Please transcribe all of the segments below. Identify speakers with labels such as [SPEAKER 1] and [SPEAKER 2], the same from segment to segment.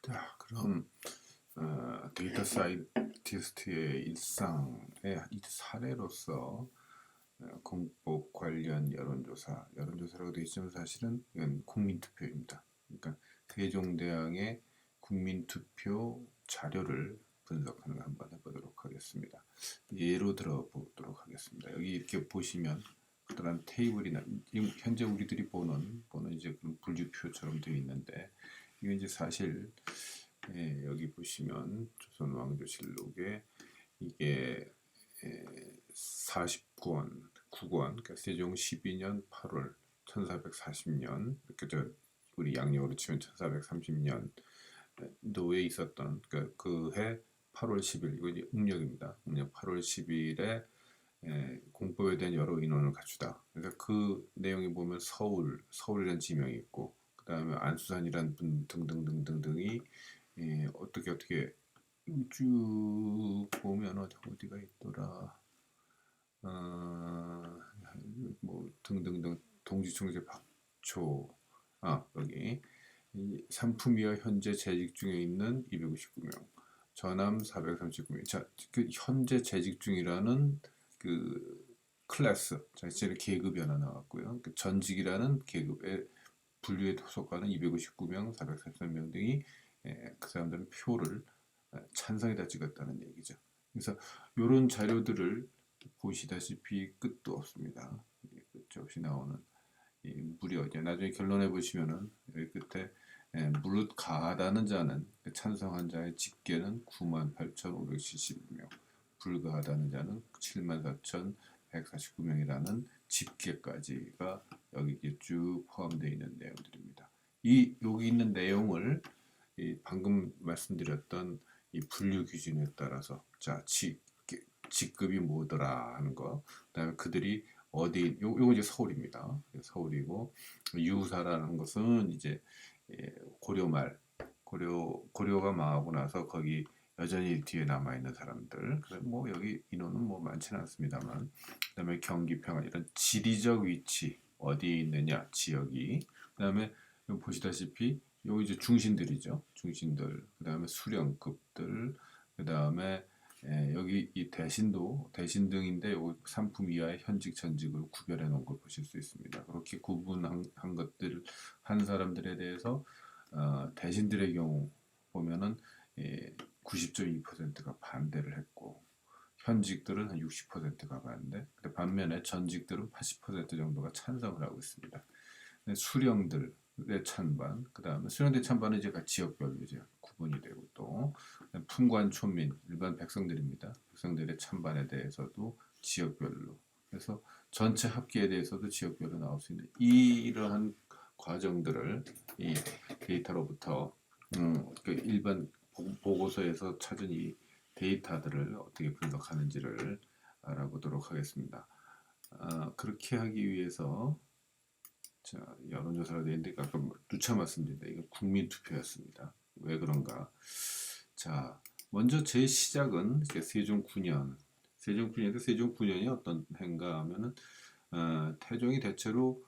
[SPEAKER 1] 자, 그럼 데이터 사이언티스트의 일상의 사례로서 공법 관련 여론조사라고 되어 있지만 사실은 이건 국민투표입니다. 그러니까 세종대왕의 국민투표 자료를 분석하는 거 한번 해보도록 하겠습니다. 예로 들어보도록 하겠습니다. 여기 이렇게 보시면 그다음 테이블이나 현재 우리들이 보는 이제 그런 분류표처럼 되어 있는데 이게 이제 사실 여기 보시면 조선왕조실록에 이게 49권, 9권, 그러니까 세종 12년 8월 1440년, 이렇게 우리 양력으로 치면 1430년 도에 있었던 그해 8월 10일, 이거 이제 음력입니다. 음력 8월 10일에 공법에 대한 여러 인원을 갖추다. 그래서 그 내용에 보면 서울이라는 지명이 있고, 그 다음에 안수산이라는 분 등등등등등이 어떻게 쭉 보면 어디가 있더라. 뭐 등등등 동지총재 박초 여기 산품위와 현재 재직 중에 있는 259명, 전함 439명. 자, 그 현재 재직 중이라는 그 클래스 자체의 계급이 하나 나왔고요. 그 전직이라는 계급의 분류에 속하는 259명, 443명 등이 그 사람들은 표를 찬성에다 찍었다는 얘기죠. 그래서 이런 자료들을 보시다시피 끝도 없습니다. 끝이 없이 나오는 무려 이제 나중에 결론해 보시면은 여기 끝에 무릇 가하다는 자는 찬성한 자의 집계는 98,571명, 불가하다는 자는 74,149명이라는 집계까지가 여기 쭉 포함되어 있는 내용들입니다. 여기 있는 내용을 방금 말씀드렸던 이 분류 기준에 따라서 자 직급이 뭐더라 하는 거, 그다음에 그들이 어디 요거 이제 서울입니다. 서울이고 유사라는 것은 이제 고려말 고려가 망하고 나서 거기 여전히 뒤에 남아 있는 사람들. 뭐 여기 인원은 뭐 많지는 않습니다만, 그다음에 경기 평안 이런 지리적 위치 어디에 있느냐 지역이. 그다음에 보시다시피 요 이제 중신들이죠. 중신들. 그다음에 수령급들. 그다음에 여기 이 대신등인데 요 상품 이하의 현직 전직을 구별해 놓은 걸 보실 수 있습니다. 그렇게 구분한 것들 한 사람들에 대해서 대신들의 경우 보면은 90.2%가 반대를 했고 현직들은 한 60%가 반대. 근데 반면에 전직들은 80% 정도가 찬성을 하고 있습니다. 수령들의 찬반, 그 다음에 수령대 찬반은 이제 지역별로 이제 구분이 되고, 또 품관 촌민 일반 백성들입니다. 백성들의 찬반에 대해서도 지역별로, 그래서 전체 합계에 대해서도 지역별로 나올 수 있는 이러한 과정들을 이 데이터로부터 그 일반 보고서에서 찾은 이 데이터들을 어떻게 분석하는지를 알아보도록 하겠습니다. 그렇게 하기 위해서 자, 여론조사가 되는데 아까 누차 말씀드린다. 이건 국민투표였습니다. 왜 그런가? 자, 먼저 제 시작은 세종 9년. 세종 9년이 어떤 해인가 하면은 태종이 대체로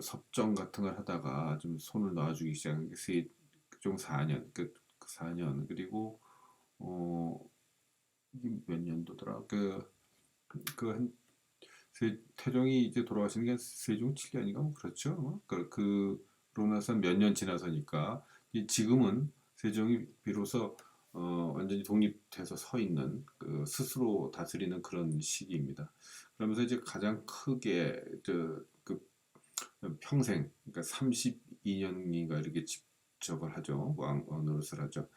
[SPEAKER 1] 섭정 같은 걸 하다가 좀 손을 놔주기 시작한 게 세종 4년. 그 4년. 그리고 이게 몇 년도더라? 태종이 이제 돌아가시는 게 세종 7년인가 뭐 그렇죠. 그러고 나서 몇 년 지나서니까 지금은 세종이 비로소 완전히 독립해서 서 있는 스스로 다스리는 그런 시기입니다. 그러면서 이제 가장 크게 그 평생 그러니까 32년인가 이렇게 집적을 하죠. 왕 노릇을 하죠.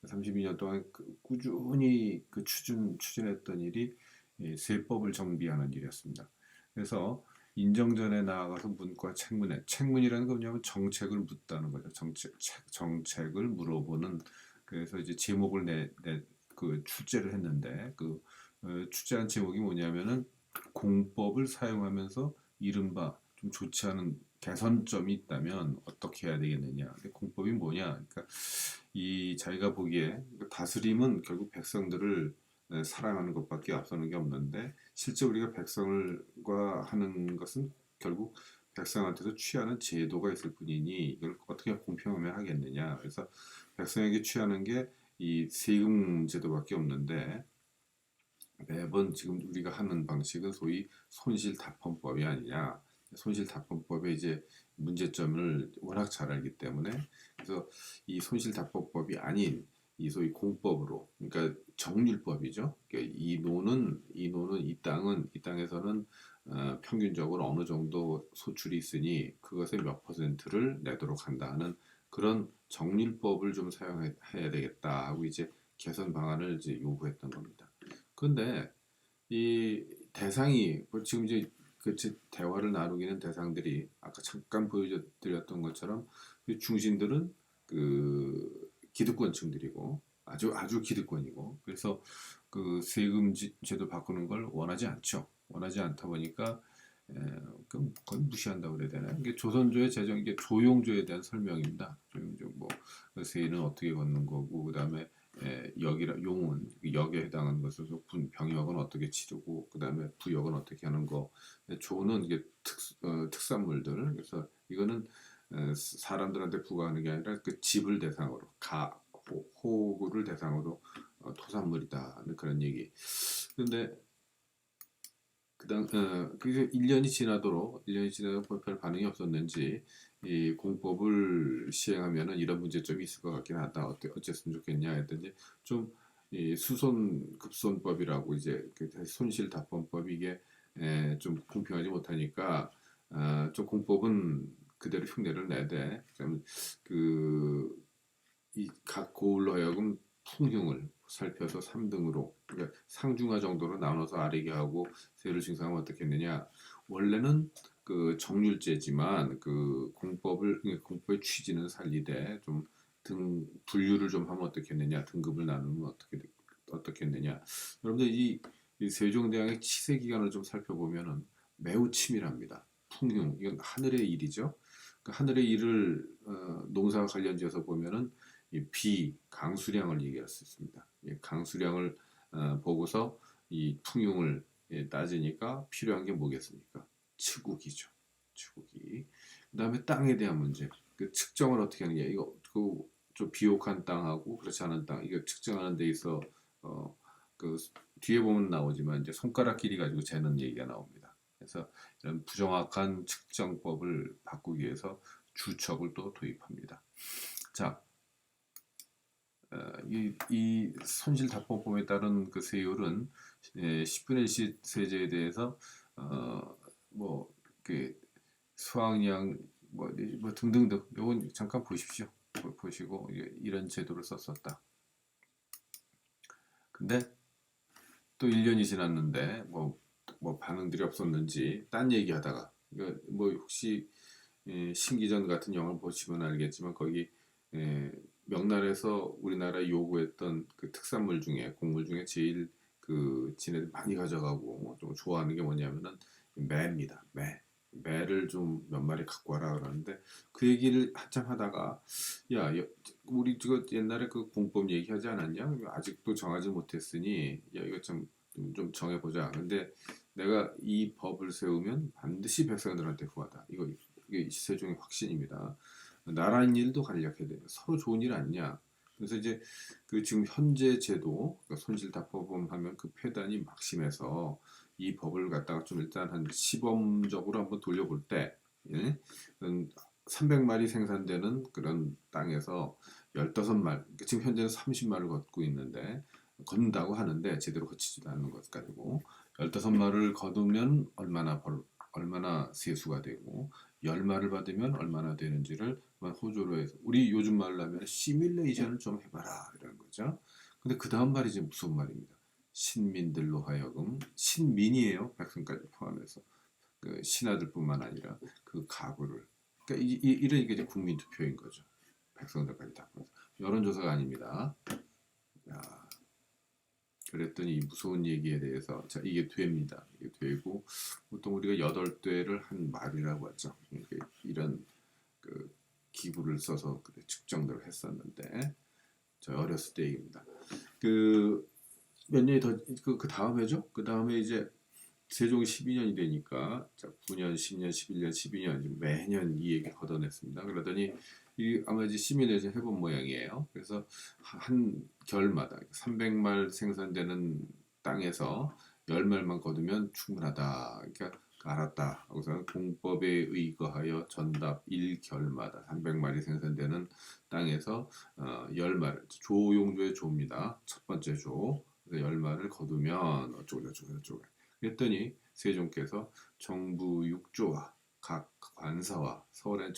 [SPEAKER 1] 32년 동안 꾸준히 추진했던 일이 세법을 정비하는 일이었습니다. 그래서 인정전에 나아가서 문과 책문이라는 건 뭐냐면 정책을 묻다는 거죠. 정책을 물어보는. 그래서 이제 제목을 출제를 했는데 출제한 제목이 뭐냐면은 공법을 사용하면서 이른바 좀 좋지 않은 개선점이 있다면 어떻게 해야 되겠느냐. 공법이 뭐냐? 그러니까 이 자기가 보기에 다스림은 결국 백성들을 사랑하는 것밖에 앞서는 게 없는데, 실제 우리가 백성과 하는 것은 결국 백성한테서 취하는 제도가 있을 뿐이니 이걸 어떻게 공평하게 하겠느냐. 그래서 백성에게 취하는 게 이 세금 제도밖에 없는데 매번 지금 우리가 하는 방식은 소위 손실다pon법이 아니냐. 손실다pon법의 이제 문제점을 워낙 잘 알기 때문에 그래서 이 손실다pon법이 아닌 이 소위 공법으로 그러니까 정률법이죠. 그러니까 이 땅은 이 땅에서는 평균적으로 어느 정도 소출이 있으니 그것의 몇 퍼센트를 내도록 한다 하는 그런 정률법을 좀 사용해야 되겠다 하고 이제 개선 방안을 이제 요구했던 겁니다. 그런데 이 대상이 뭐 지금 이제 그 대화를 나누기는 대상들이 아까 잠깐 보여드렸던 것처럼 그 중심들은 그 기득권층들이고 아주 기득권이고 그래서 그 세금 제도 바꾸는 걸 원하지 않죠. 원하지 않다 보니까 그럼 거의 무시한다고 그래야 되나요? 이게 조선조의 재정 이게 조용조에 대한 설명입니다. 조용조 뭐 세는 어떻게 걷는 거고 그다음에 역이라 용은 역에 해당하는 것에서 병역은 어떻게 치르고 그다음에 부역은 어떻게 하는 거 조는 이게 특산물들 그래서 이거는 사람들한테 부과하는 게 아니라 그 집을 대상으로 호구를 대상으로 토산물이다 하는 그런 얘기. 근데 그다음 그게 1년이 지나도록 별 반응이 없었는지 이 공법을 시행하면은 이런 문제점이 있을 것 같긴 하다. 어쨌으면 좋겠냐 했더니 좀 이 수손급손법이라고 이제 그 손실다pon법이 이게 좀 공평하지 못하니까 좀 공법은 그대로 흉내를 내되 그이각 고을로 하여금 풍흉을 살펴서 3등으로 그러니까 상중하 정도로 나눠서 아래게 하고 세율을 징수하면 어떻겠느냐. 원래는 그 정률제지만 그 공법의 취지는 살리되 좀 분류를 좀 하면 어떻겠느냐. 등급을 나누면 어떻겠느냐. 여러분들 이 세종대왕의 치세 기간을 좀 살펴보면은 매우 치밀합니다. 풍흉 이건 하늘의 일이죠. 그 하늘의 일을 농사 관련지어서 보면은 이 강수량을 얘기할 수 있습니다. 강수량을 보고서 이 풍용을 따지니까 필요한 게 뭐겠습니까? 치국이죠. 치국이. 그다음에 땅에 대한 문제. 그 측정을 어떻게 하는 게 이거 좀 비옥한 땅하고 그렇지 않은 땅 이거 측정하는 데 있어 그 뒤에 보면 나오지만 이제 손가락 길이 가지고 재는 얘기가 나옵니다. 그래서 이런 부정확한 측정법을 바꾸기 위해서 주척을 또 도입합니다. 자, 이 손실다pon법에 따른 그 세율은 10분의 1 세제에 대해서 뭐그 수확량 뭐 등등등 요건 잠깐 보십시오. 보시고 이런 제도를 썼었다. 근데 또 1년이 지났는데 뭐 반응들이 없었는지 딴 얘기하다가 이거 뭐 혹시 신기전 같은 영화를 보시면 알겠지만 거기 명나라에서 우리나라에 요구했던 그 특산물 중에 곡물 중에 제일 그 지네들 많이 가져가고 좀 좋아하는 게 뭐냐면은 매입니다. 매를 좀 몇 마리 갖고 와라 그러는데 그 얘기를 한참 하다가 야 우리 저 옛날에 그 공법 얘기하지 않았냐? 아직도 정하지 못했으니 야 이거 좀 정해보자. 근데 내가 이 법을 세우면 반드시 백성들한테 후하다. 이게 세종의 확신입니다. 나라는 일도 간략해야 돼요. 서로 좋은 일 아니냐. 그래서 이제 그 지금 현재 제도 그러니까 손실다포범 하면 그 폐단이 막심해서 이 법을 갖다가 좀 일단 한 시범적으로 한번 돌려볼 때 300마리 생산되는 그런 땅에서 15말 지금 현재는 30말을 걷고 있는데 걷는다고 하는데 제대로 거치지도 않는 것 가지고 15말을 거두면 얼마나 세수가 되고 10말을 받으면 얼마나 되는지를 호조로 해서 우리 요즘 말로 하면 시뮬레이션을 좀 해봐라 이런 거죠. 근데 그 다음 말이 지금 무슨 말입니다. 신민들로 하여금 신민이에요. 백성까지 포함해서 그 신하들뿐만 아니라 그 가구를 그러니까 이런 게 이제 국민투표인 거죠. 백성들까지 다 포함해서 여론조사가 아닙니다. 야, 그랬더니 이 무서운 얘기에 대해서 자 이게 됩니다. 이게 되고 보통 우리가 8대를 한 말이라고 하죠. 이런 그 기구를 써서 측정들을 했었는데 저 어렸을 때 얘기입니다. 그 몇 년이 더 그 다음에죠. 그 다음에 이제 세종 12년이 되니까 자, 9년, 10년, 11년, 12년 매년 이 얘기 걷어냈습니다. 그러더니 이 아마 이제 시뮬레이션 해본 모양이에요. 그래서 한 결마다 300말 생산되는 땅에서 10말만 거두면 충분하다. 그러니까 알았다. 하고서 공법에 의거하여 전답 1결마다 300마리 생산되는 땅에서 10말, 조용조의 조입니다. 첫 번째 조. 10말을 거두면 어쩌고 그랬더니 세종께서 정부 6조와 각 관사와 서울의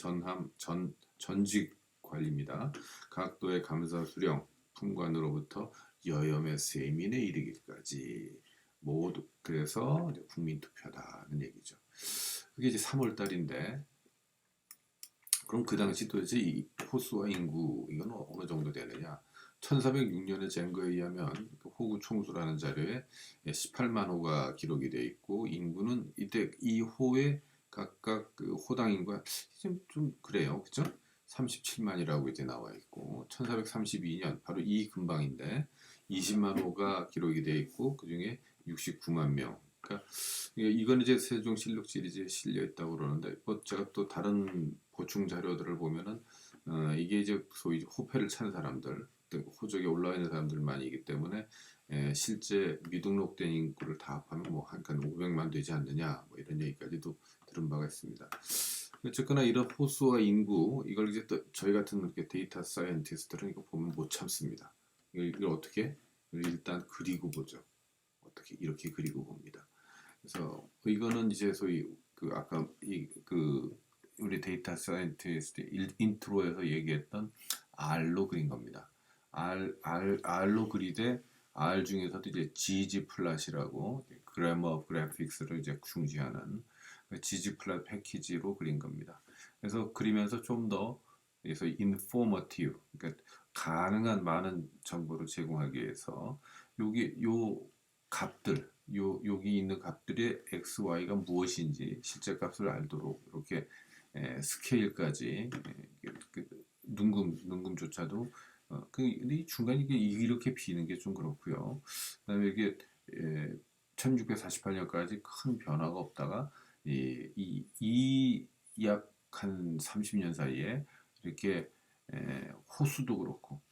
[SPEAKER 1] 전직 관리입니다. 각 도의 감사 수령 품관으로부터 여염의 세민에 이르기까지 모두 그래서 국민투표다는 얘기죠. 그게 이제 3월 달인데 그럼 그 당시 도대체 이 호수와 인구 이건 어느 정도 되느냐? 1406년에 젠거에 의하면 호구 총수라는 자료에 18만 호가 기록이 되어 있고 인구는 이때 이 호의 각각 그 호당 인구가 좀 그래요, 그죠? 37만이라고 이제 나와 있고 1432년 바로 이 근방인데 20만 호가 기록이 되어 있고 그 중에 69만 명. 그러니까 이건 이제 세종실록 시리즈에 실려 있다고 그러는데 뭐 제가 또 다른 보충 자료들을 보면은 이게 이제 소위 호패를 찬 사람들, 호적에 올라와 있는 사람들만이기 때문에 실제 미등록된 인구를 다 합하면 뭐 한 500만 되지 않느냐 뭐 이런 얘기까지도 들은 바가 있습니다. 어쨌거나 이런 호수와 인구 이걸 이제 또 저희 같은 이렇게 데이터 사이언티스트들은 이거 보면 못 참습니다. 이걸 어떻게 일단 그리고 보죠. 어떻게 이렇게 그리고 봅니다. 그래서 이거는 이제 소위 그 아까 그 우리 데이터 사이언티스트 인트로에서 얘기했던 R로 그린 겁니다. R로 그리되 R 중에서도 이제 gg플롯이라고 그래머 그래픽스를 이제 중시하는 gg플롯 패키지로 그린 겁니다. 그래서 그리면서 좀 더 그래서 informative 그러니까 가능한 많은 정보를 제공하기 위해서 요 값들 여기 있는 값들의 x, y가 무엇인지 실제 값을 알도록 이렇게 스케일까지 눈금조차도 이 중간에 이렇게 비는 게 좀 그렇고요. 그다음에 이게 1648년까지 큰 변화가 없다가 약 한 30년 사이에 이렇게 호수도 그렇고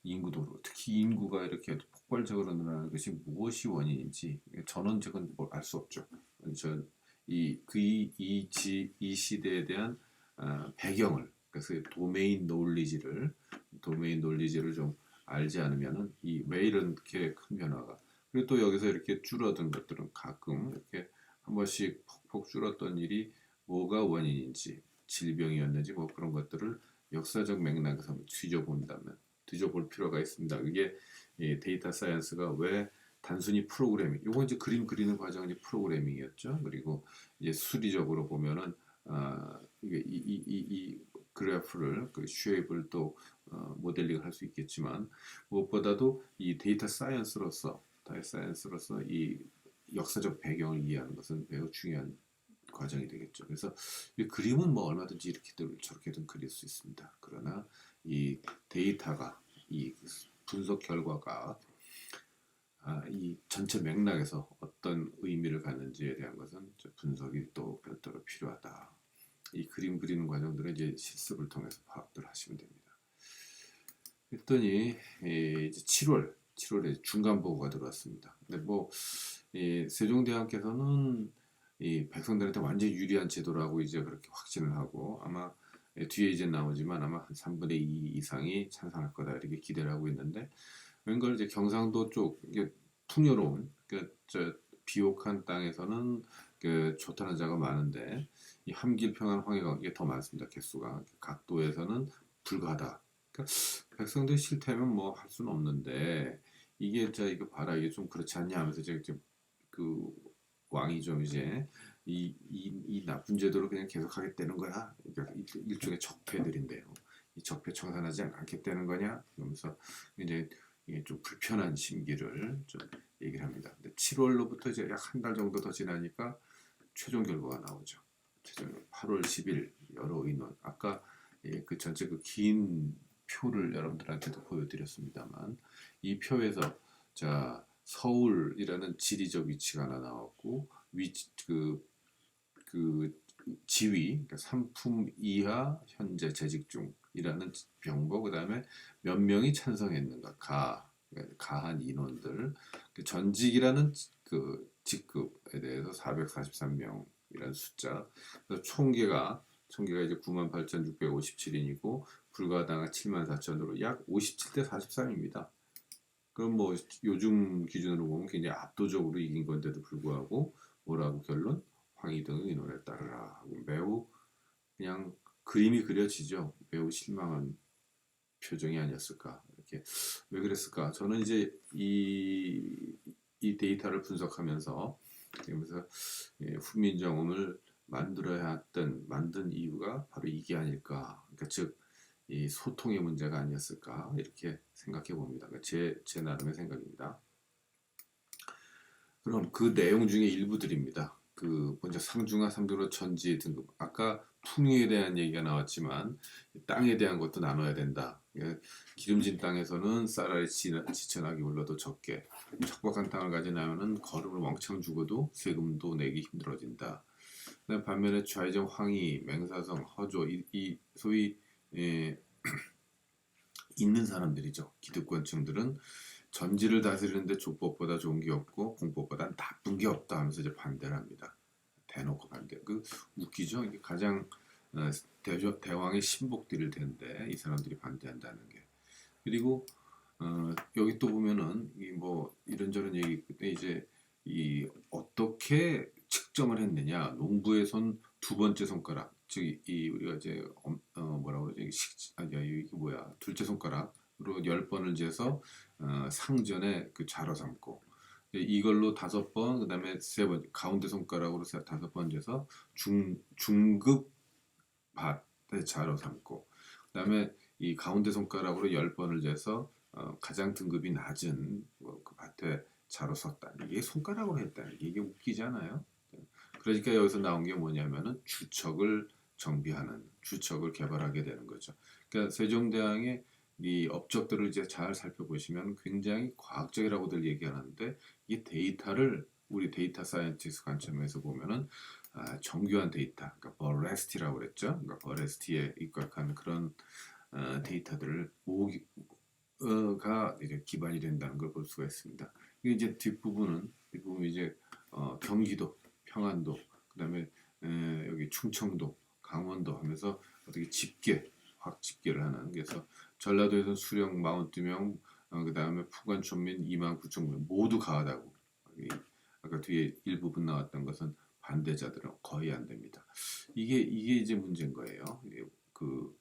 [SPEAKER 1] 인구도 그렇고 특히 인구가 이렇게 폭발적으로 늘어나는 것이 무엇이 원인인지 전원적은 알 수 없죠. 이 시대에 대한 배경을 그래서 도메인 논리지를 좀 알지 않으면은 왜 이렇게 큰 변화가 그리고 또 여기서 이렇게 줄어든 것들은 가끔 이렇게 한 번씩 폭폭 줄었던 일이 뭐가 원인인지 질병이었는지 뭐 그런 것들을 역사적 맥락에서 뒤져볼 필요가 있습니다. 이게 데이터 사이언스가 왜 단순히 프로그래밍, 요거 이제 그림 그리는 과정이 프로그래밍이었죠. 그리고 이제 수리적으로 보면은 이 그래프를 그 쉐입을 또 모델링 할 수 있겠지만 무엇보다도 이 데이터 사이언스로서 이 역사적 배경을 이해하는 것은 매우 중요한 과정이 되겠죠. 그래서 이 그림은 뭐 얼마든지 이렇게든 저렇게든 그릴 수 있습니다. 그러나 이 데이터가 이 분석 결과가 이 전체 맥락에서 어떤 의미를 갖는지에 대한 것은 분석이 또 별도로 필요하다. 이 그림 그리는 과정들은 이제 실습을 통해서 파악들 하시면 됩니다. 그랬더니 이제 7월에 중간 보고가 들어왔습니다. 근데 뭐 세종대왕께서는 이 백성들한테 완전히 유리한 제도라고 이제 그렇게 확신을 하고 아마 뒤에 이제 나오지만 아마 한 3분의 2 이상이 찬성할 거다 이렇게 기대를 하고 있는데 웬걸 이제 경상도 쪽 이게 풍요로운 비옥한 땅에서는 좋다는 자가 많은데 이 함길 평안 황해가 이게 더 많습니다. 개수가 각도에서는 불가하다. 그러니까 백성들 싫다면 뭐 할 수는 없는데 이게 이거 봐라 이게 좀 그렇지 않냐 하면서 이제 그 왕이 좀 이제 이 나쁜 제도를 그냥 계속하겠다는 거야. 그러니까 일종의 적폐들인데요. 이 적폐 청산하지 않겠다는 거냐? 그러면서 이제 이게 좀 불편한 심기를 좀 얘기를 합니다. 근데 7월로부터 이제 약 한 달 정도 더 지나니까 최종 결과가 나오죠. 최종 8월 10일 여러 의논. 아까 그 전체 그 긴 표를 여러분들한테도 보여드렸습니다만 이 표에서 자 서울이라는 지리적 위치가 하나 나왔고 위치 그 지위 그러니까 상품 이하 현재 재직 중이라는 병거 그다음에 몇 명이 찬성했는가 그러니까 가한 인원들 전직이라는 그 직급에 대해서 443명이라는 숫자 그래서 총계가 이제 98,657인이고 불가당한 74,000으로 약 57대 43입니다. 그럼 뭐 요즘 기준으로 보면 굉장히 압도적으로 이긴 건데도 불구하고 뭐라고 결론? 황희등의 의논에 따르라 하고 매우 그냥 그림이 그려지죠. 매우 실망한 표정이 아니었을까. 이렇게 왜 그랬을까? 저는 이제 이 데이터를 분석하면서 그러면서 훈민정음을 만든 이유가 바로 이게 아닐까. 그러니까 즉 이 소통의 문제가 아니었을까 이렇게 생각해 봅니다. 그러니까 제 나름의 생각입니다. 그럼 그 내용 중에 일부들입니다. 그 먼저 상중하, 삼중하, 천지 등급. 아까 풍요에 대한 얘기가 나왔지만 땅에 대한 것도 나눠야 된다. 기름진 땅에서는 쌀알이 지천하게 올라도 적게, 척박한 땅을 가지나면은 거름을 왕창 주고도 세금도 내기 힘들어진다. 반면에 좌이정, 황희, 맹사성, 허조 이 소위 있는 사람들이죠. 기득권층들은 전지를 다스리는데 조법보다 좋은 게 없고 공법보다 나쁜 게 없다 하면서 이제 반대를 합니다. 대놓고 반대. 그 웃기죠. 이게 가장 대왕의 신복들일 텐데 이 사람들이 반대한다는 게. 그리고 여기 또 보면은 뭐 이런저런 얘기 근데 이제 이 어떻게 측정을 했느냐 농부의 손 두 번째 손가락 즉 이 우리가 이제 뭐라고 그러지 이게 뭐야 둘째 손가락으로 10번을 재서 상전에 그 자로 삼고 이걸로 5번 그다음에 3번 가운데 손가락으로 5번 재서 중급 밭에 자로 삼고 그다음에 이 가운데 손가락으로 10번을 재서 가장 등급이 낮은 그 밭에 자로 섰다. 이게 손가락으로 했다는 게 이게 웃기잖아요. 그러니까 여기서 나온 게 뭐냐면은 주척을 정비하는 주척을 개발하게 되는 거죠. 그러니까 세종대왕의 이 업적들을 이제 잘 살펴보시면 굉장히 과학적이라고들 얘기하는데 이 데이터를 우리 데이터 사이언티스트 관점에서 보면은 정교한 데이터, 그러니까 버레스티라고 그랬죠. 그러니까 버레스티에 입각한 그런 데이터들을 가 이제 기반이 된다는 걸 볼 수가 있습니다. 이게 이제 뒷부분 이제 경기도, 평안도, 그다음에 여기 충청도, 강원도 하면서 어떻게 확 집계를 하는 그래서 전라도에서 수령 42명, 그다음에 풍관 촌민 29,000명 모두 가하다고. 아까 뒤에 일부분 나왔던 것은 반대자들은 거의 안 됩니다. 이게 이제 문제인 거예요. 그